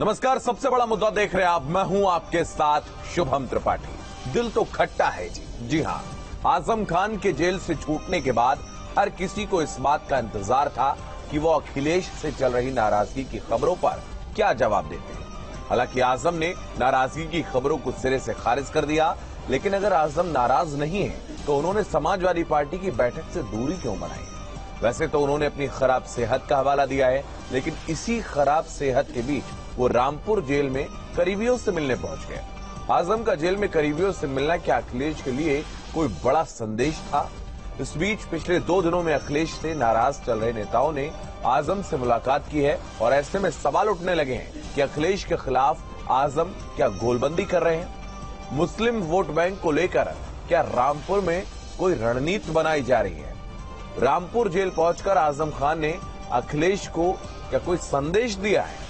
नमस्कार, सबसे बड़ा मुद्दा देख रहे हैं आप। मैं हूं आपके साथ शुभम त्रिपाठी। दिल तो खट्टा है जी हां, आजम खान के जेल से छूटने के बाद हर किसी को इस बात का इंतजार था कि वो अखिलेश से चल रही नाराजगी की खबरों पर क्या जवाब देते हैं। हालांकि आजम ने नाराजगी की खबरों को सिरे से खारिज कर दिया, लेकिन अगर आजम नाराज नहीं है तो उन्होंने समाजवादी पार्टी की बैठक से दूरी क्यों बनाई? वैसे तो उन्होंने अपनी खराब सेहत का हवाला दिया है, लेकिन इसी खराब सेहत के बीच वो रामपुर जेल में करीबियों से मिलने पहुंच गए। आजम का जेल में करीबियों से मिलना क्या अखिलेश के लिए कोई बड़ा संदेश था? इस बीच पिछले 2 दिनों में अखिलेश से नाराज चल रहे नेताओं ने आजम से मुलाकात की है और ऐसे में सवाल उठने लगे हैं कि अखिलेश के खिलाफ आजम क्या गोलबंदी कर रहे हैं? मुस्लिम वोट बैंक को लेकर क्या रामपुर में कोई रणनीति बनाई जा रही है? रामपुर जेल पहुंचकर आजम खान ने अखिलेश को क्या कोई संदेश दिया है?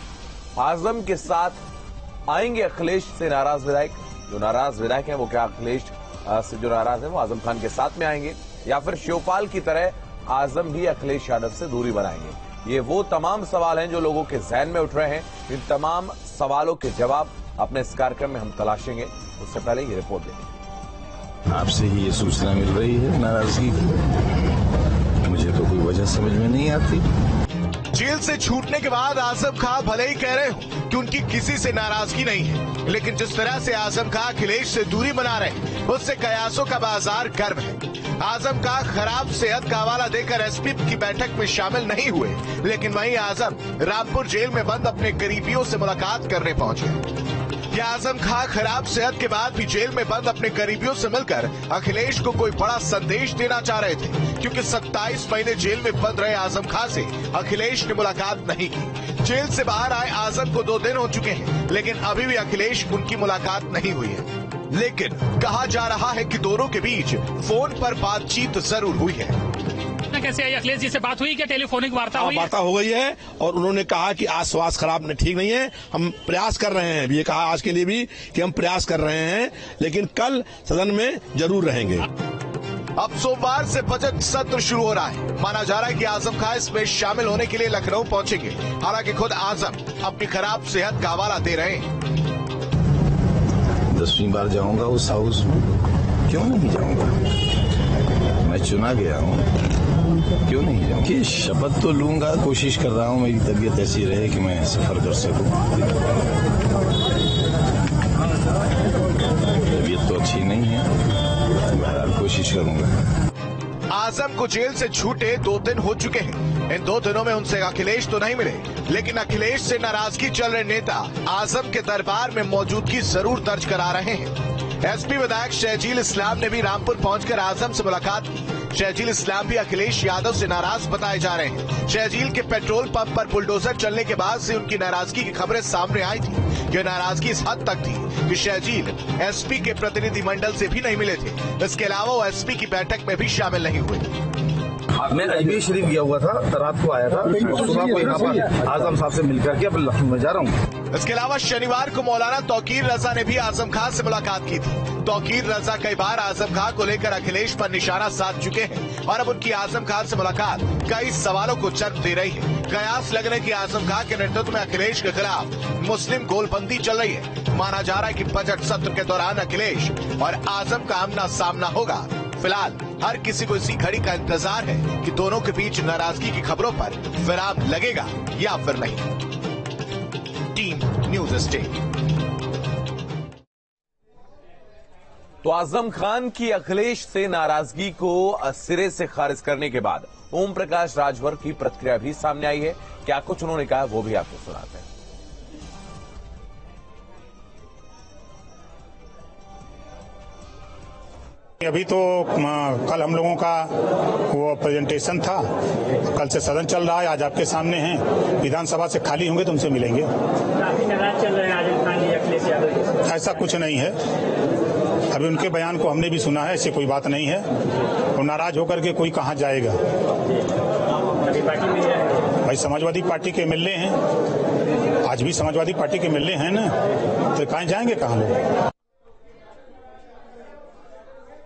आजम के साथ आएंगे अखिलेश से नाराज विधायक? जो नाराज विधायक हैं वो क्या अखिलेश से जो नाराज है वो आजम खान के साथ में आएंगे, या फिर शिवपाल की तरह आजम भी अखिलेश यादव से दूरी बनाएंगे? ये वो तमाम सवाल हैं जो लोगों के जहन में उठ रहे हैं। इन तमाम सवालों के जवाब अपने इस कार्यक्रम में हम तलाशेंगे। उससे पहले ये रिपोर्ट देंगे। आपसे ही ये सूचना मिल रही है नाराजगी की, मुझे तो कोई वजह समझ में नहीं आती। जेल से छूटने के बाद आजम खान भले ही कह रहे हो कि उनकी किसी से नाराजगी नहीं है, लेकिन जिस तरह से आजम खान अखिलेश से दूरी बना रहे हैं उससे कयासों का बाजार गर्म है। आजम का खराब सेहत का हवाला देकर एसपी की बैठक में शामिल नहीं हुए, लेकिन वहीं आजम रामपुर जेल में बंद अपने करीबियों से मुलाकात करने पहुंचे। क्या आजम खान खराब सेहत के बाद भी जेल में बंद अपने करीबियों से मिलकर अखिलेश को कोई बड़ा संदेश देना चाह रहे थे? क्योंकि 27 महीने जेल में बंद रहे आजम खान से अखिलेश ने मुलाकात नहीं की। जेल से बाहर आए आजम को 2 दिन हो चुके हैं, लेकिन अभी भी अखिलेश उनकी मुलाकात नहीं हुई है। लेकिन कहा जा रहा है कि दोनों के बीच फोन पर बातचीत जरूर हुई है। कैसे आई अखिलेश जी से बात हुई? क्या टेलीफोनिक वार्ता हुई? वार्ता हो गई है और उन्होंने कहा कि आज स्वास्थ्य खराब ठीक नहीं है, हम प्रयास कर रहे हैं। ये कहा आज के लिए भी कि हम प्रयास कर रहे हैं, लेकिन कल सदन में जरूर रहेंगे। अब सोमवार से बजट सत्र शुरू हो रहा है। माना जा रहा है कि आजम खान इसमें शामिल होने के लिए लखनऊ पहुंचेंगे। हालांकि खुद आजम अपनी खराब सेहत का हवाला दे रहे हैं। 10वीं बार जाऊंगा उस हाउस में, क्यों नहीं जाऊंगा? मैं चुना गया हूँ, क्यों नहीं जाऊंगा? कि शपथ तो लूंगा, कोशिश कर रहा हूँ मेरी तबीयत ऐसी रहे कि मैं सफर कर सकूं। तबीयत तो अच्छी नहीं है, बहरहाल कोशिश करूंगा। आजम को जेल से छूटे 2 दिन हो चुके हैं। इन 2 दिनों में उनसे अखिलेश तो नहीं मिले, लेकिन अखिलेश से नाराजगी चल रहे नेता आजम के दरबार में मौजूदगी जरूर दर्ज करा रहे हैं। एसपी विधायक शहजील इस्लाम ने भी रामपुर पहुंचकर आजम से मुलाकात की। शहजील इस्लाम भी अखिलेश यादव से नाराज बताए जा रहे हैं। शहजील के पेट्रोल पंप पर बुलडोजर चलने के बाद से उनकी नाराजगी की खबरें सामने आई थी। यह नाराजगी इस हद तक थी कि शहजील एसपी के प्रतिनिधि मंडल से भी नहीं मिले थे। इसके अलावा वो एसपी की बैठक में भी शामिल नहीं हुए। मैं अजमेर शरीफ गया हुआ था, रात को आया था, सुबह को यहाँ पर आजम साहब से मिलकर के अब लखनऊ में जा रहा हूँ। इसके अलावा शनिवार को मौलाना तौकीर रजा ने भी आजम खान से मुलाकात की थी। तौकीर रजा कई बार आजम खान को लेकर अखिलेश पर निशाना साध चुके हैं और अब उनकी आजम खान से मुलाकात कई सवालों को जन्म दे रही है। कयास लग रहे कि आजम खान के नेतृत्व में अखिलेश के खिलाफ मुस्लिम गोलबंदी चल रही है। माना जा रहा है कि बजट सत्र के दौरान अखिलेश और आजम का आमना सामना होगा। फिलहाल हर किसी को इसी घड़ी का इंतजार है कि दोनों के बीच नाराजगी की खबरों पर विराम लगेगा या फिर नहीं। Team news state. तो आजम खान की अखिलेश से नाराजगी को सिरे से खारिज करने के बाद ओम प्रकाश राजभर की प्रतिक्रिया भी सामने आई है। क्या कुछ उन्होंने कहा वो भी आपको सुनाते हैं। अभी तो कल हम लोगों का वो प्रेजेंटेशन था, कल से सदन चल रहा है, आज आपके सामने हैं। विधानसभा से खाली होंगे तो उनसे मिलेंगे। काफी नाराज चल रहे हैं आजम खान जी अखिलेश यादव। ऐसा कुछ नहीं है, अभी उनके बयान को हमने भी सुना है, ऐसी कोई बात नहीं है। वो नाराज होकर के कोई कहाँ जाएगा? भाई समाजवादी पार्टी के एमएलए हैं, आज भी समाजवादी पार्टी के एमएलए हैं ना, तो कहाँ जाएंगे? कहाँ लोग?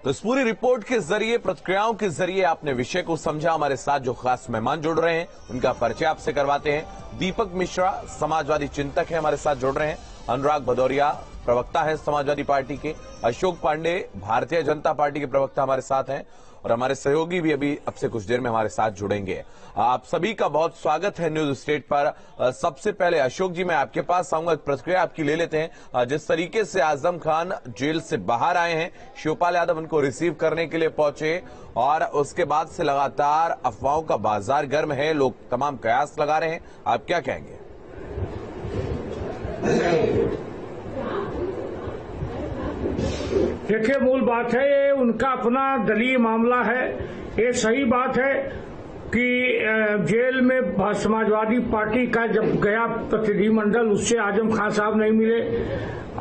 तो इस पूरी रिपोर्ट के जरिए, प्रतिक्रियाओं के जरिए आपने विषय को समझा। हमारे साथ जो खास मेहमान जुड़ रहे हैं उनका परिचय आपसे करवाते हैं। दीपक मिश्रा समाजवादी चिंतक है, हमारे साथ जुड़ रहे हैं। अनुराग भदौरिया प्रवक्ता है समाजवादी पार्टी के। अशोक पांडे भारतीय जनता पार्टी के प्रवक्ता हमारे साथ हैं और हमारे सहयोगी भी अभी अब से कुछ देर में हमारे साथ जुड़ेंगे। आप सभी का बहुत स्वागत है न्यूज स्टेट पर। सबसे पहले अशोक जी, मैं आपके पास आऊंगा, प्रतिक्रिया आपकी ले लेते हैं। जिस तरीके से आजम खान जेल से बाहर आए हैं, शिवपाल यादव उनको रिसीव करने के लिए पहुंचे और उसके बाद से लगातार अफवाहों का बाजार गर्म है, लोग तमाम कयास लगा रहे हैं, आप क्या कहेंगे? देखिए, मूल बात है ये उनका अपना दलीय मामला है। ये सही बात है कि जेल में समाजवादी पार्टी का जब गया प्रतिनिधिमंडल, उससे आजम खान साहब नहीं मिले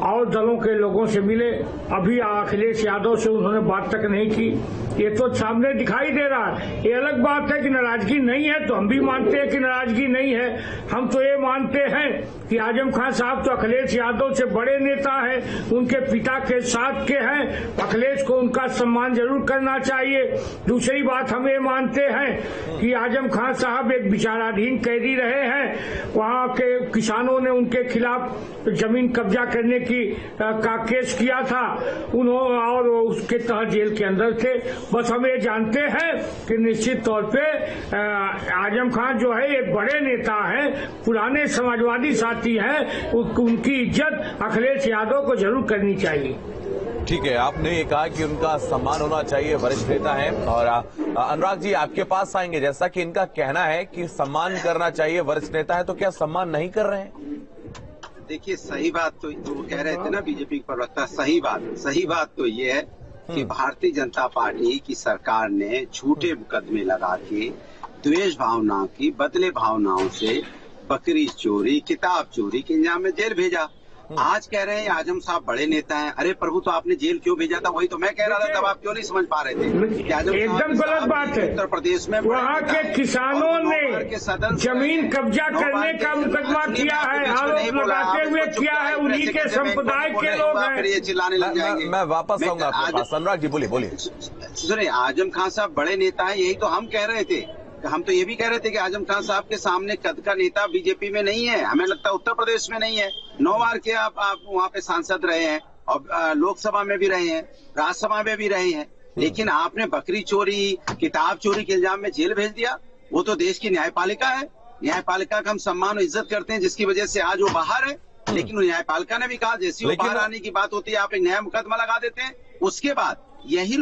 और दलों के लोगों से मिले। अभी अखिलेश यादव से उन्होंने बात तक नहीं की। ये तो सामने दिखाई दे रहा है। ये अलग बात है कि नाराजगी नहीं है, तो हम भी मानते हैं कि नाराजगी नहीं है। हम तो ये मानते हैं कि आजम खान साहब तो अखिलेश यादव से बड़े नेता हैं, उनके पिता के साथ के हैं। अखिलेश को उनका सम्मान जरूर करना चाहिए। दूसरी बात, हम ये मानते हैं कि आजम खान साहब एक विचाराधीन कैदी रहे हैं। वहाँ के किसानों ने उनके खिलाफ जमीन कब्जा करने का केस किया था उन्होंने, और उसके तहत जेल के अंदर थे। बस हम ये जानते हैं कि निश्चित तौर पे आजम खान जो है एक बड़े नेता हैं, पुराने समाजवादी साथी हैं, उनकी इज्जत अखिलेश यादव को जरूर करनी चाहिए। ठीक है, आपने ये कहा कि उनका सम्मान होना चाहिए, वरिष्ठ नेता है। और अनुराग जी, आपके पास आएंगे। जैसा कि इनका कहना है कि सम्मान करना चाहिए, वरिष्ठ नेता है, तो क्या सम्मान नहीं कर रहे हैं? देखिए, सही बात तो जो कह रहे थे ना बीजेपी के प्रवक्ता, सही बात तो ये है कि भारतीय जनता पार्टी की सरकार ने झूठे मुकदमे लगा के द्वेष भावना की, बदले भावनाओं से बकरी चोरी, किताब चोरी के इंजाम में जेल भेजा। आज कह रहे हैं आजम साहब बड़े नेता हैं। अरे प्रभु, तो आपने जेल क्यों भेजा था? वही तो मैं कह रहा था, तब आप क्यों नहीं समझ पा रहे थे? एकदम गलत बात है। उत्तर प्रदेश में वहाँ के किसानों ने जमीन कब्जा करने का मुकदमा किया है, आरोप लगाते हुए किया है, उन्हीं के संप्रदाय के लोग हैं। चिल्लाने लग जाएंगे। मैं वापस आऊंगा आपके पास। अनुराग जी बोलिए। सुनिए, आजम खान साहब बड़े नेता हैं, यही तो हम कह रहे थे। हम तो ये भी कह रहे थे कि आजम खान साहब के सामने कद का नेता बीजेपी में नहीं है। हमें लगता है उत्तर प्रदेश में नहीं है। 9 बार के आप वहाँ पे सांसद रहे हैं और लोकसभा में भी रहे हैं, राज्यसभा में भी रहे हैं, लेकिन आपने बकरी चोरी, किताब चोरी के इल्जाम में जेल भेज दिया। वो तो देश की न्यायपालिका है। न्यायपालिका का हम सम्मान और इज्जत करते हैं, जिसकी वजह से आज वो बाहर है। लेकिन न्यायपालिका ने भी कहा जैसी वो बाहर आने की बात होती है, आप एक नया मुकदमा लगा देते हैं। उसके बाद यही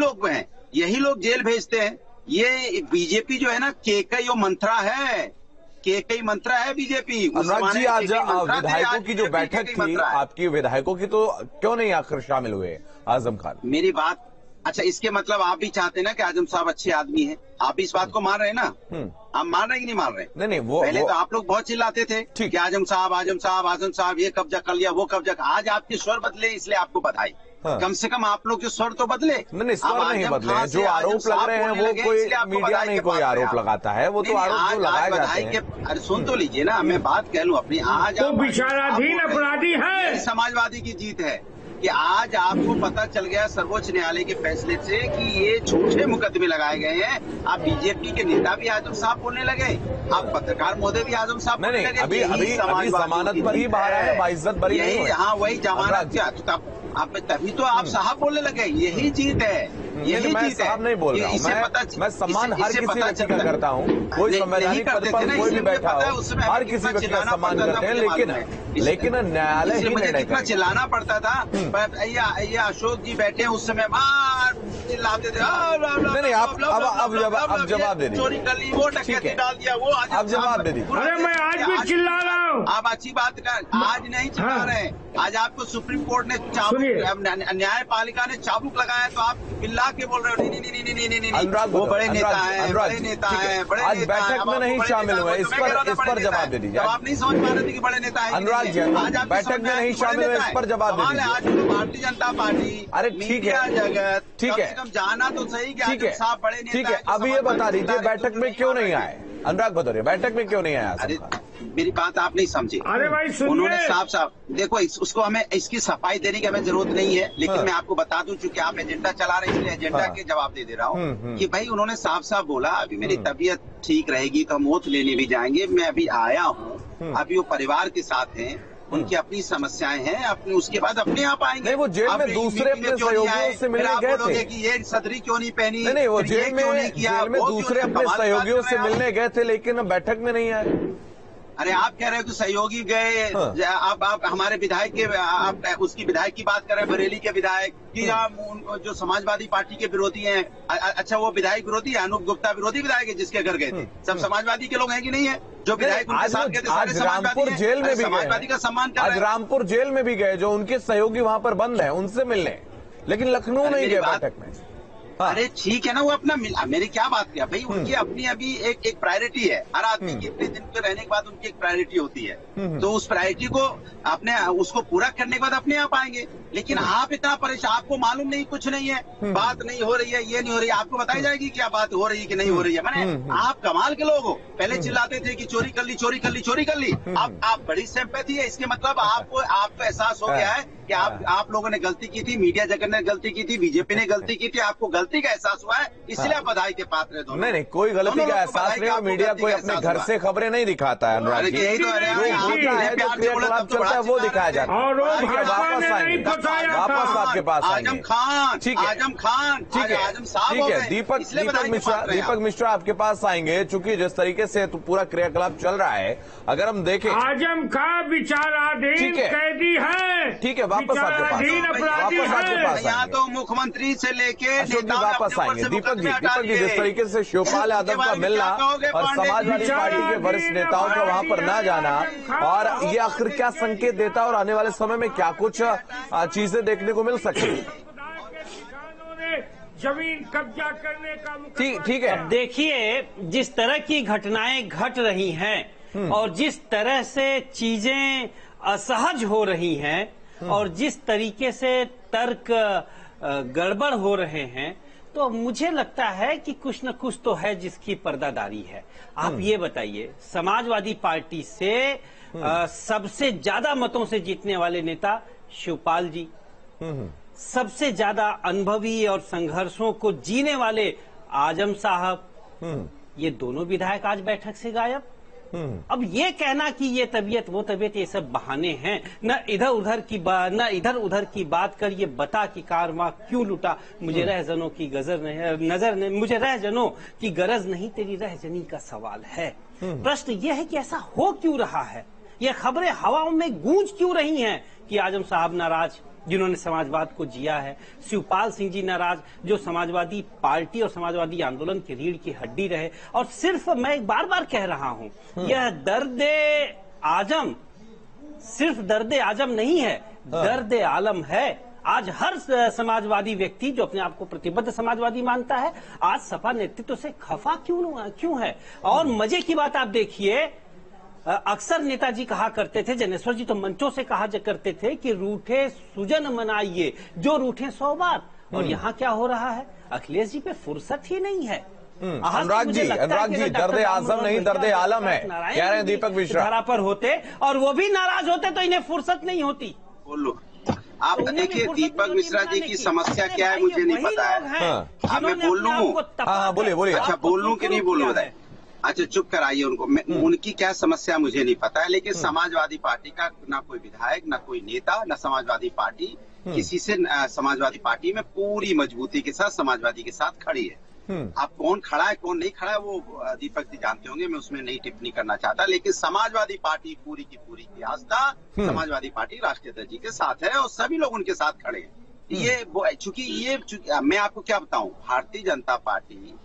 लोग जेल भेजते हैं। ये बीजेपी जो है ना, केकई और मंत्रा है, केकई मंत्रा है बीजेपी। अनुराग जी, आज विधायकों की जो बैठक थी आपकी, विधायकों की, तो क्यों नहीं आखिर शामिल हुए आजम खान? मेरी बात, अच्छा, इसके मतलब आप भी चाहते हैं ना कि आजम साहब अच्छे आदमी हैं? आप भी इस बात को मान रहे हैं ना? आप मान रहे हैं कि नहीं मान रहे? नहीं, वो पहले तो आप लोग बहुत चिल्लाते थे कि आजम साहब ये कब्जा कर लिया, वो कब्जा। आज आपके स्वर बदले, इसलिए आपको बधाई। कम से कम आप लोग जो स्वर तो बदले। नहीं, स्वर नहीं बदले हैं। जो आरोप लग रहे हैं वो कोई मीडिया नहीं कोई आरोप लगाता है, वो तो आरोप जो लगाए जाते हैं। अरे सुन तो लीजिए ना, मैं बात कह लूं अपनी। आज तो विचाराधीन अपराधी है, समाजवादी की जीत है कि आज आपको पता चल गया सर्वोच्च न्यायालय के फैसले से कि ये झूठे मुकदमे लगाए गए हैं। आप बीजेपी के नेता भी आजम साहब बोलने लगे, आप पत्रकार महोदय भी आजम साहब बोलने लगे। अभी जमानत पर ही बाहर है, बाइज्जत बरी नहीं हुई। हाँ, वही जमानत क्या, तभी तो आप साहब बोलने लगे। यही जीत है, यही जीत है। साहब नहीं बोल रहा हूँ मैं सम्मान हर किसी व्यक्ति का करता हूँ। कोई संवैधानिक पद पर कोई भी बैठा हो, हर किसी व्यक्ति का सम्मान करते हैं, लेकिन न्यायालय ही निर्णय कितना चिल्लाना पड़ता था। ये अशोक जी बैठे उस समय चिल्लाते थे। नहीं, अब जवाब दे दीजिए। चोरी कर ली, वो डकैती डाल दिया, वो अब जवाब दे दीजिए। अरे मैं आज भी चिल्ला रहा हूँ। आप अच्छी बात कर, आज नहीं चिल्ला रहे। आज आपको सुप्रीम कोर्ट ने न्यायपालिका ने चाबुक लगाया, तो आप चिल्ला के बोल रहे हो नहीं, वो बड़े नेता है, बड़े नेता है, बड़े आज बैठक में नहीं शामिल हुए, इस पर जवाब दे दीजिए। आप नहीं समझ पा रहे थे कि बड़े नेता है। अनुराग जी, बैठक में नहीं शामिल हुए, इस पर जवाब दे दीजिए। आज भारतीय जनता पार्टी, अरे ठीक है, जगत, ठीक है, जाना तो सही, ठीक है, ठीक है। अब ये बता दीजिए बैठक में क्यों नहीं आए? अनुराग भदौरिया, बैठक में क्यों नहीं आया? मेरी बात आप नहीं समझे। अरे भाई सुनिए, उन्होंने साफ देखो उसको हमें इसकी सफाई देने की हमें जरूरत नहीं है, लेकिन मैं आपको बता दूं चूंकि आप एजेंडा चला रहे हैं इसलिए एजेंडा के जवाब दे रहा हूँ कि भाई उन्होंने साफ साफ बोला अभी मेरी तबीयत ठीक रहेगी तो हम ओथ लेने भी जाएंगे, मैं अभी आया हूँ, अभी वो परिवार के साथ हैं, उनकी अपनी समस्याएं हैं, अपने उसके बाद अपने आप आएंगे। नहीं, वो जेल में दूसरे अपने सहयोगियों से मिलने गए थे कि ये सदरी क्यों नहीं पहनी, नहीं वो जेल में दूसरे अपने सहयोगियों से मिलने गए थे लेकिन बैठक में नहीं आए। अरे आप कह रहे हो कि सहयोगी गए, आप हमारे विधायक के आप उसकी विधायक की बात कर रहे हैं, बरेली के विधायक कि आप जो समाजवादी पार्टी के विरोधी हैं। अच्छा वो विधायक विरोधी है, अनूप गुप्ता विरोधी विधायक है जिसके घर गए थे, सब समाजवादी के लोग हैं कि नहीं है? जो विधायक उनके साथ गए थे सारे रामपुर जेल में भी समाजवादी का सम्मान कर रहे हैं। आज रामपुर जेल में भी गए, जो उनके सहयोगी वहां पर बंद है उनसे मिलने, लेकिन लखनऊ नहीं गए बैठक में। अरे ठीक है ना, वो अपना मेरी क्या बात किया भाई, उनकी अपनी अभी एक प्रायोरिटी है, हर आदमी की अपने दिन के रहने के बाद उनकी एक प्रायोरिटी होती है, तो उस प्रायोरिटी को अपने उसको पूरा करने के बाद अपने आप आएंगे। लेकिन आप इतना परेशान, आपको मालूम नहीं, कुछ नहीं है, बात नहीं हो रही है, ये नहीं हो रही है, आपको बताई जाएगी क्या बात हो रही है कि नहीं हो रही है। मैंने आप कमाल के लोग हो, पहले चिल्लाते थे कि चोरी कर ली चोरी कर ली चोरी कर ली, अब आप बड़ी सिंपैथी है, इसके मतलब आपको एहसास हो गया है कि आप लोगों ने गलती की थी, मीडिया जगत ने गलती की थी, बीजेपी ने गलती की थी, आपको गलती का एहसास हुआ है, इसलिए आप बधाई के पात्र है दोनों। नहीं कोई गलती का एहसास नहीं, मीडिया कोई अपने घर से खबरें नहीं दिखाता है अनुराग जी, यही तो क्रियाकलाप चलता है वो दिखाया जाता है। वापस आएंगे, वापस आपके पास आएंगे। आजम खान, ठीक है, आजम खान, ठीक है, आजम साहब, ठीक है। दीपक मिश्रा आपके पास आएंगे, चूंकि जिस तरीके से तो पूरा क्रियाकलाप चल रहा है, अगर हम देखें आजम खान विचाराधीन कैदी है, ठीक है, वापस आपके पास यहाँ तो मुख्यमंत्री से लेके वापस आएंगे। दीपक जी जिस तरीके से शिवपाल यादव का मिलना और समाजवादी पार्टी के वरिष्ठ नेताओं का वहां पर न जाना, और ये आखिर क्या संकेत देता है और आने वाले समय में क्या कुछ चीजें देखने को मिल सकती है? जमीन कब्जा करने का ठीक है। देखिए जिस तरह की घटनाएं घट रही हैं और जिस तरह से चीजें असहज हो रही हैं और जिस तरीके से तर्क गड़बड़ हो रहे हैं, तो मुझे लगता है कि कुछ न कुछ तो है जिसकी पर्दादारी है। आप ये बताइए, समाजवादी पार्टी से सबसे ज्यादा मतों से जीतने वाले नेता शिवपाल जी, सबसे ज्यादा अनुभवी और संघर्षों को जीने वाले आजम साहब, ये दोनों विधायक आज बैठक से गायब। अब ये कहना कि ये तबीयत वो तबीयत, ये सब बहाने हैं। न इधर उधर की बात कर ये बता कि कारवां क्यों लुटा, मुझे रहजनों की नजर नहीं, मुझे रहजनों की गरज नहीं, तेरी रहजनी का सवाल है। प्रश्न ये है कि ऐसा हो क्यों रहा है, ये खबरें हवाओं में गूंज क्यों रही हैं कि आजम साहब नाराज जिन्होंने समाजवाद को जिया है, शिवपाल सिंह जी नाराज जो समाजवादी पार्टी और समाजवादी आंदोलन की रीढ़ की हड्डी रहे। और सिर्फ मैं बार बार कह रहा हूं, यह दर्दे आजम सिर्फ दर्दे आजम नहीं है, दर्दे आलम है। आज हर समाजवादी व्यक्ति जो अपने आप को प्रतिबद्ध समाजवादी मानता है, आज सपा नेतृत्व से खफा क्यों है। और मजे की बात आप देखिए, अक्सर नेताजी कहा करते थे, जनेश्वर जी तो मंचों से कहा करते थे कि रूठे सुजन मनाइए जो रूठे 100 बार। और यहाँ क्या हो रहा है, अखिलेश जी पे फुर्सत ही नहीं है। अनुराग जी दर्दे आजम नहीं दर्दे आलम है, कह रहे हैं दीपक मिश्रा। धारा पर होते और वो भी नाराज होते तो इन्हें फुर्सत नहीं होती। बोलो आप देखिए, दीपक मिश्रा जी की समस्या क्या है मुझे नहीं पता है। अब मैं बोल लूँ? हाँ बोलिए। अच्छा बोल लूँ कि नहीं बोल लूँ? अच्छा चुप कराइए उनको, उनकी क्या समस्या मुझे नहीं पता है, लेकिन समाजवादी पार्टी का ना कोई विधायक, ना कोई नेता, ना समाजवादी पार्टी किसी से समाजवादी पार्टी में पूरी मजबूती के साथ समाजवादी के साथ खड़ी है। आप कौन खड़ा है कौन नहीं खड़ा है वो दीपक जी जानते होंगे, मैं उसमें नहीं टिप्पणी करना चाहता, लेकिन समाजवादी पार्टी पूरी की आस्था समाजवादी पार्टी राष्ट्रीय अध्यक्ष जी के साथ है और सभी लोग उनके साथ खड़े हैं। चूंकि मैं आपको क्या बताऊं, भारतीय जनता पार्टी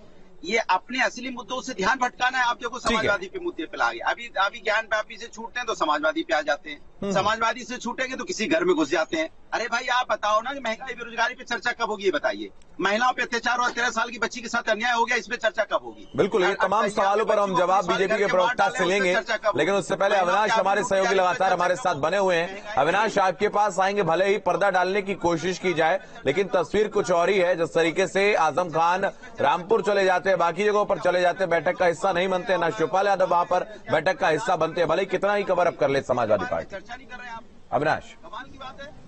ये अपने असली मुद्दों से ध्यान भटकाना है। आप देखो समाजवादी पे मुद्दे पे लागे, अभी ज्ञान व्यापी से छूटते हैं तो समाजवादी पे आ जाते हैं, समाजवादी से छूटेंगे तो किसी घर में घुस जाते हैं। अरे भाई आप बताओ ना कि महंगाई बेरोजगारी पे चर्चा कब होगी, ये बताइए। महिलाओं पे अत्याचार और 13 साल की बच्ची के साथ अन्याय हो गया, इस पे चर्चा कब होगी? बिल्कुल, ये तमाम सवालों पर हम जवाब बीजेपी के प्रवक्ता से लेंगे, लेकिन उससे पहले अविनाश हमारे सहयोगी लगातार हमारे साथ बने हुए हैं। अविनाश, आपके पास आएंगे, भले ही पर्दा डालने की कोशिश की जाए, लेकिन तस्वीर कुछ और ही है। जिस तरीके से आजम खान रामपुर चले जाते हैं, बाकी जगहों पर चले जाते हैं, बैठक का हिस्सा नहीं बनते, ना शिवपाल यादव वहां पर बैठक का हिस्सा बनते हैं, भले ही कितना ही कवर अप कर ले समाजवादी पार्टी। चर्चा नहीं कर रहे हैं आप, अविनाश, कमाल की बात है।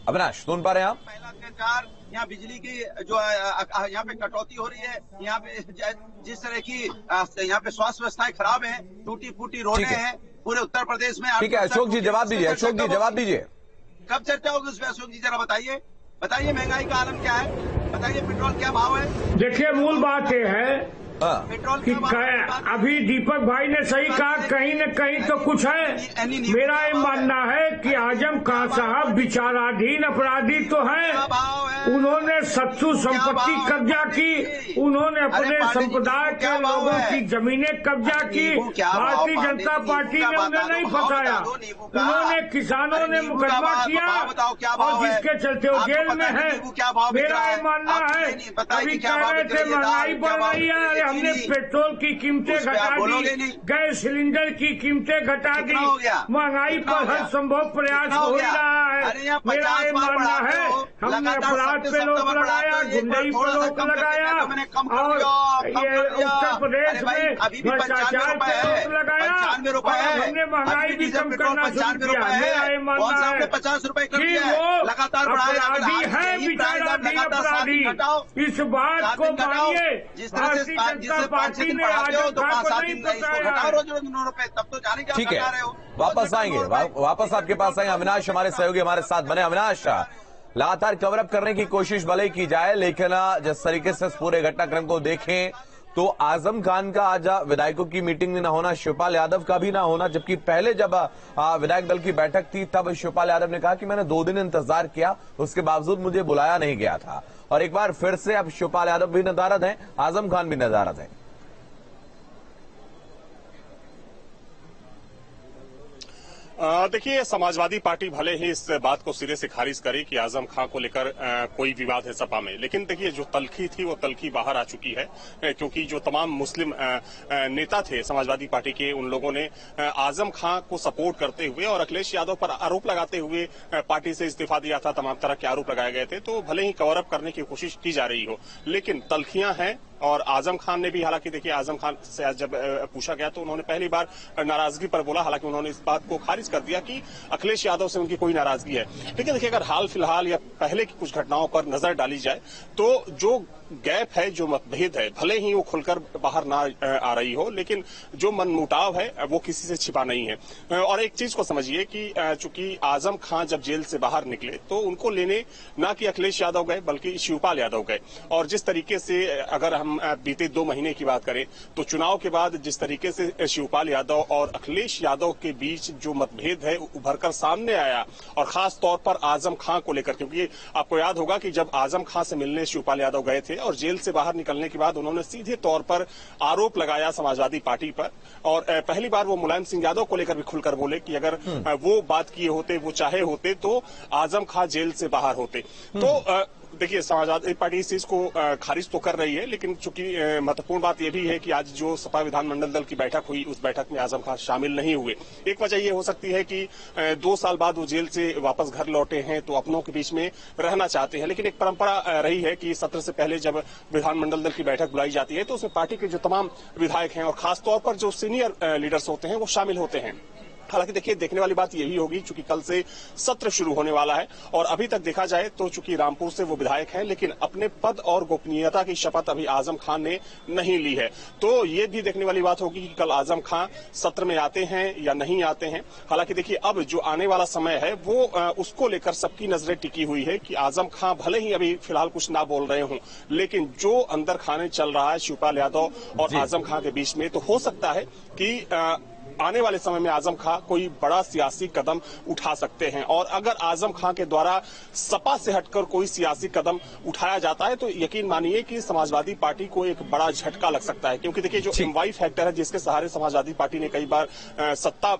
अविनाश सुन पा रहे हैं आप? पहला अत्याचार, यहाँ बिजली की जो यहाँ पे कटौती हो रही है, यहाँ पे जिस तरह की यहाँ पे स्वास्थ्य व्यवस्थाएं खराब है, टूटी फूटी रोडें हैं पूरे उत्तर प्रदेश में। ठीक है अशोक जी, जवाब दीजिए। अशोक जी जवाब दीजिए, कब चर्चा होगी उस पर? अशोक जी जरा बताइए, बताइए महंगाई का आलम क्या है, बताइए पेट्रोल क्या भाव है। देखिए मूल बात यह है पेट्रोल कि अभी दीपक भाई ने सही कहा, कहीं न कहीं तो कुछ है। मेरा ये मानना है कि आजम खान साहब विचाराधीन अपराधी तो हैं, उन्होंने सत्सु संपत्ति कब्जा की, उन्होंने अपने संप्रदाय के लोगों की जमीनें कब्जा की। भारतीय जनता पार्टी ने उन्हें नहीं फंसाया, उन्होंने किसानों ने मुकदमा किया और जिसके चलते वो जेल में है। मेरा ये मानना है, अभी कह रहे थे महंगाई बढ़ रही है, हमने पेट्रोल की कीमतें घटा दी, गैस सिलेंडर की कीमतें घटा दी, महंगाई पर हर संभव प्रयास हो रहा है। मेरा ये मानना है, हमने अपराध पे रोक लगाया, गुंडई पर रोक लगाया और ये उत्तर प्रदेश में भ्रष्टाचार पे रोक लगाया और हमने महंगाई भी कम करना शुरू किया। मेरा ये मानना है कि वो अपराधी है, विचाराधीन अपराधी, इस बात को मानिए। भारतीय जनता पार्टी ने आजम खान को नहीं फंसाया। ठीक है, वापस आएंगे, वापस आपके पास आएंगे। अविनाश हमारे सहयोगी हमारे साथ बने। अविनाश, लगातार कवर अप करने की कोशिश भले ही की जाए, लेकिन जिस तरीके से इस पूरे घटनाक्रम को देखें तो आजम खान का आज विधायकों की मीटिंग में न होना, शिवपाल यादव का भी ना होना, जबकि पहले जब विधायक दल की बैठक थी तब शिवपाल यादव ने कहा कि मैंने 2 दिन इंतजार किया, उसके बावजूद मुझे बुलाया नहीं गया था। और एक बार फिर से अब शिवपाल यादव भी नदारद हैं, आजम खान भी नदारद हैं। देखिए, समाजवादी पार्टी भले ही इस बात को सिरे से खारिज करे कि आजम खान को लेकर कोई विवाद है सपा में, लेकिन देखिए जो तलखी थी वो तलखी बाहर आ चुकी है, क्योंकि जो तमाम मुस्लिम नेता थे समाजवादी पार्टी के, उन लोगों ने आजम खान को सपोर्ट करते हुए और अखिलेश यादव पर आरोप लगाते हुए पार्टी से इस्तीफा दिया था। तमाम तरह के आरोप लगाए गए थे। तो भले ही कवर अप करने की कोशिश की जा रही हो, लेकिन तलखियां हैं। और आजम खान ने भी, हालांकि देखिए आजम खान से आज जब पूछा गया तो उन्होंने पहली बार नाराजगी पर बोला, हालांकि उन्होंने इस बात को खारिज कर दिया कि अखिलेश यादव से उनकी कोई नाराजगी है। लेकिन देखिए, अगर हाल फिलहाल या पहले की कुछ घटनाओं पर नजर डाली जाए तो जो गैप है, जो मतभेद है, भले ही वो खुलकर बाहर ना आ रही हो, लेकिन जो मनमुटाव है वो किसी से छिपा नहीं है। और एक चीज को समझिए कि चूंकि आजम खान जब जेल से बाहर निकले तो उनको लेने ना कि अखिलेश यादव गए बल्कि शिवपाल यादव गए। और जिस तरीके से अगर हम बीते 2 महीने की बात करें तो चुनाव के बाद जिस तरीके से शिवपाल यादव और अखिलेश यादव के बीच जो मतभेद है उभरकर सामने आया, और खास तौर पर आजम खान को लेकर, क्योंकि आपको याद होगा कि जब आजम खान से मिलने शिवपाल यादव गए थे और जेल से बाहर निकलने के बाद उन्होंने सीधे तौर पर आरोप लगाया समाजवादी पार्टी पर, और पहली बार वो मुलायम सिंह यादव को लेकर भी खुलकर बोले कि अगर वो बात किए होते, वो चाहे होते तो आजम खान जेल से बाहर होते। तो देखिए, समाजवादी पार्टी इस चीज को खारिज तो कर रही है, लेकिन चूंकि महत्वपूर्ण बात यह भी है कि आज जो सपा विधानमंडल दल की बैठक हुई उस बैठक में आजम खान शामिल नहीं हुए। एक वजह यह हो सकती है कि 2 साल बाद वो जेल से वापस घर लौटे हैं तो अपनों के बीच में रहना चाहते हैं। लेकिन एक परंपरा रही है कि सत्र से पहले जब विधानमंडल दल की बैठक बुलाई जाती है तो उसमें पार्टी के जो तमाम विधायक हैं और खासतौर पर जो सीनियर लीडर्स होते हैं वो शामिल होते हैं। हालांकि देखिए, देखने वाली बात यही होगी चूंकि कल से सत्र शुरू होने वाला है और अभी तक देखा जाए तो चूंकि रामपुर से वो विधायक हैं, लेकिन अपने पद और गोपनीयता की शपथ अभी आजम खान ने नहीं ली है। तो ये भी देखने वाली बात होगी कि कल आजम खान सत्र में आते हैं या नहीं आते हैं। हालांकि देखिए, अब जो आने वाला समय है वो उसको लेकर सबकी नजरें टिकी हुई है कि आजम खान भले ही अभी फिलहाल कुछ ना बोल रहे हों, लेकिन जो अंदर खाने चल रहा है शिवपाल यादव और आजम खान के बीच में, तो हो सकता है कि आने वाले समय में आजम खां कोई बड़ा सियासी कदम उठा सकते हैं। और अगर आजम खां के द्वारा सपा से हटकर कोई सियासी कदम उठाया जाता है तो यकीन मानिए कि समाजवादी पार्टी को एक बड़ा झटका लग सकता है, क्योंकि देखिए जो एमवाई फैक्टर है जिसके सहारे समाजवादी पार्टी ने कई बार सत्ता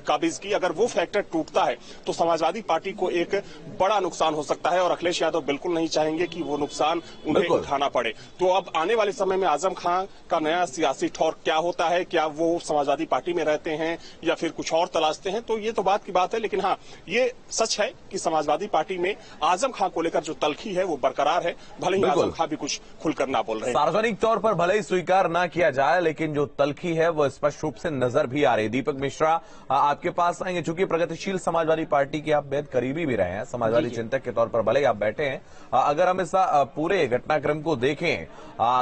काबिज की, अगर वो फैक्टर टूटता है तो समाजवादी पार्टी को एक बड़ा नुकसान हो सकता है और अखिलेश यादव बिल्कुल नहीं चाहेंगे कि वो नुकसान उन्हें उठाना पड़े। तो अब आने वाले समय में आजम खां का नया सियासी ठौर क्या होता है, क्या वो समाजवादी पार्टी में रहते हैं या फिर कुछ और तलाशते हैं, तो ये तो बात की बात है। लेकिन हाँ, ये सच है कि समाजवादी पार्टी में आजम खां को लेकर जो तलखी है वो बरकरार है, भले ही आजम खां भी कुछ खुलकर ना बोल रहे हैं। सार्वजनिक तौर पर भले ही स्वीकार ना किया जाए, लेकिन जो तलखी है वो स्पष्ट रूप से नजर भी आ रही है। दीपक मिश्रा, आपके पास आएंगे, चूंकि प्रगतिशील समाजवादी पार्टी के आप बेहद करीबी भी रहे हैं, समाजवादी चिंतक के तौर पर भले ही आप बैठे हैं। अगर हम इस पूरे घटनाक्रम को देखें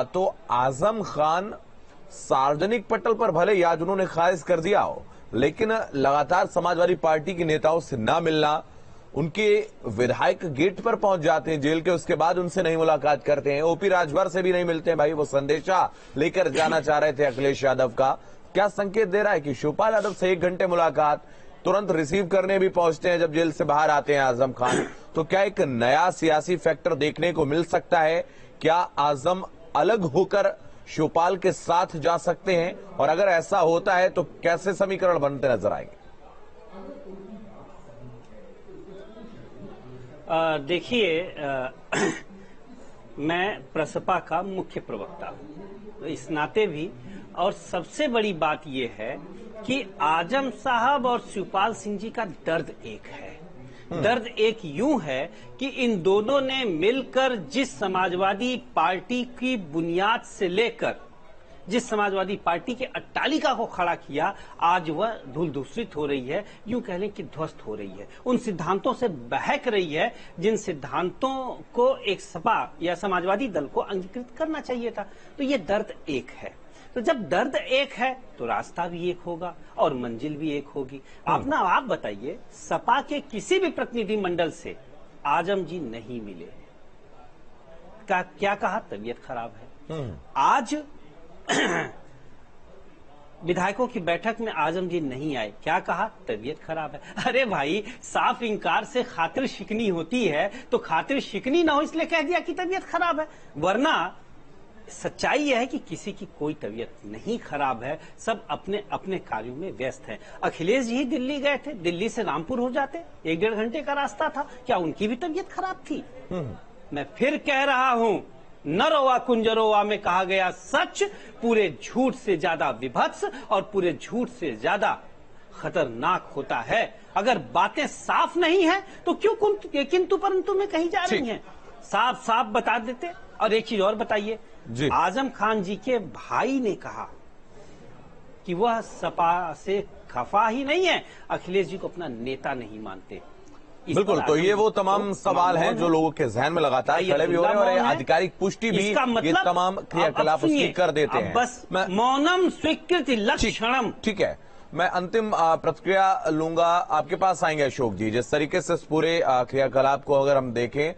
तो आजम खान सार्वजनिक पटल पर भले ही आज उन्होंने खारिज कर दिया हो, लेकिन लगातार समाजवादी पार्टी के नेताओं से ना मिलना, उनके विधायक गेट पर पहुंच जाते हैं जेल के, उसके बाद उनसे नहीं मुलाकात करते हैं। ओपी राजभर से भी नहीं मिलते हैं। भाई वो संदेशा लेकर जाना चाह रहे थे अखिलेश यादव का, क्या संकेत दे रहा है कि शिवपाल यादव से 1 घंटे मुलाकात, तुरंत रिसीव करने भी पहुंचते हैं जब जेल से बाहर आते हैं आजम खान। तो क्या एक नया सियासी फैक्टर देखने को मिल सकता है? क्या आजम अलग होकर शिवपाल के साथ जा सकते हैं? और अगर ऐसा होता है तो कैसे समीकरण बनते नजर आएंगे? देखिए, मैं प्रसपा का मुख्य प्रवक्ता हूं, तो इस नाते भी, और सबसे बड़ी बात यह है कि आजम साहब और शिवपाल सिंह जी का दर्द एक है। दर्द एक यूं है कि इन दोनों ने मिलकर जिस समाजवादी पार्टी की बुनियाद से लेकर जिस समाजवादी पार्टी के अट्टालिका को खड़ा किया, आज वह धूल धूसरित हो रही है, यूं कह लें कि ध्वस्त हो रही है, उन सिद्धांतों से बहक रही है जिन सिद्धांतों को एक सपा या समाजवादी दल को अंगीकृत करना चाहिए था। तो ये दर्द एक है। तो जब दर्द एक है तो रास्ता भी एक होगा और मंजिल भी एक होगी। आप बताइए, सपा के किसी भी प्रतिनिधि मंडल से आजम जी नहीं मिले, क्या कहा? तबीयत खराब है। आज विधायकों की बैठक में आजम जी नहीं आए, क्या कहा? तबीयत खराब है। अरे भाई, साफ इंकार से खातिर शिकनी होती है तो खातिर शिकनी ना हो इसलिए कह दिया कि तबीयत खराब है, वरना सच्चाई यह है कि किसी की कोई तबीयत नहीं खराब है, सब अपने अपने कार्यों में व्यस्त हैं। अखिलेश जी दिल्ली गए थे, दिल्ली से रामपुर हो जाते, 1-1.5 घंटे का रास्ता था, क्या उनकी भी तबीयत खराब थी? मैं फिर कह रहा हूं, न रोवा कुंजरोवा में कहा गया सच पूरे झूठ से ज्यादा विभत्स और पूरे झूठ से ज्यादा खतरनाक होता है। अगर बातें साफ नहीं है तो क्यों किंतु परंतु में कही जा रही हैं? साफ साफ बता देते। और एक चीज और बताइए, आजम खान जी के भाई ने कहा कि वह सपा से खफा ही नहीं है, अखिलेश जी को अपना नेता नहीं मानते। बिल्कुल, तो ये वो तमाम सवाल हैं जो लोगों के जहन में लगातार खड़े भी हो रहे हैं और आधिकारिक पुष्टि भी ये तमाम क्रियाकलाप उसकी कर देते हैं। बस मौनम स्वीकृति लक्षणम। ठीक है, मैं अंतिम प्रतिक्रिया लूंगा, आपके पास आएंगे अशोक जी। जिस तरीके से इस पूरे क्रियाकलाप को अगर हम देखें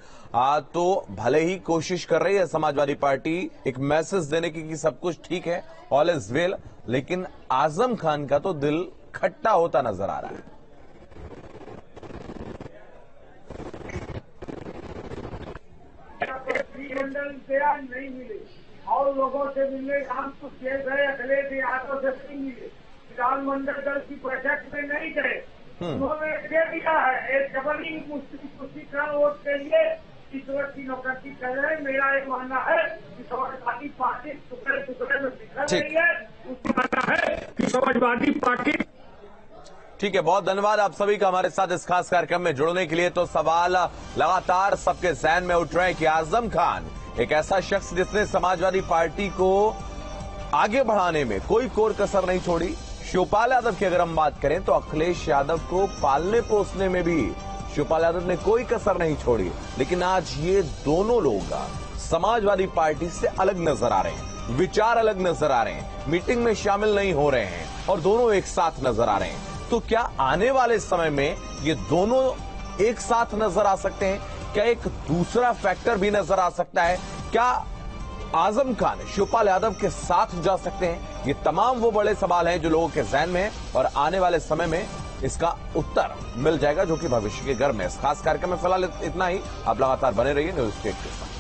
तो भले ही कोशिश कर रही है समाजवादी पार्टी एक मैसेज देने की कि सब कुछ ठीक है, ऑल इज वेल, लेकिन आजम खान का तो दिल खट्टा होता नजर आ रहा है। मंडल से आज नहीं मिले और लोगों से मिलने हम तो शेष है, अखिलेश यादव से नहीं मिले, विधानमंडल दल की बैठक में नहीं गए। उन्होंने दे दिया है एक डबलिंग पुष्टिकरण वोट के लिए ईश्वर की नौकरी कर रहे हैं। मेरा एक मानना है कि समाजवादी पार्टी टुकड़े टुकड़े में बिखर रही है, उसका मानना है कि समाजवादी पार्टी। ठीक है, बहुत धन्यवाद आप सभी का हमारे साथ इस खास कार्यक्रम में जुड़ने के लिए। तो सवाल लगातार सबके जहन में उठ रहे हैं कि आजम खान एक ऐसा शख्स जिसने समाजवादी पार्टी को आगे बढ़ाने में कोई कोर कसर नहीं छोड़ी। शिवपाल यादव की अगर हम बात करें तो अखिलेश यादव को पालने पोसने में भी शिवपाल यादव ने कोई कसर नहीं छोड़ी, लेकिन आज ये दोनों लोग समाजवादी पार्टी से अलग नजर आ रहे हैं, विचार अलग नजर आ रहे हैं, मीटिंग में शामिल नहीं हो रहे हैं और दोनों एक साथ नजर आ रहे हैं। तो क्या आने वाले समय में ये दोनों एक साथ नजर आ सकते हैं? क्या एक दूसरा फैक्टर भी नजर आ सकता है? क्या आजम खान शिवपाल यादव के साथ जा सकते हैं? ये तमाम वो बड़े सवाल हैं जो लोगों के जहन में है और आने वाले समय में इसका उत्तर मिल जाएगा, जो कि भविष्य के घर में। इस खास कार्यक्रम में फिलहाल इतना ही। आप लगातार बने रहिए न्यूज़ 8 के साथ।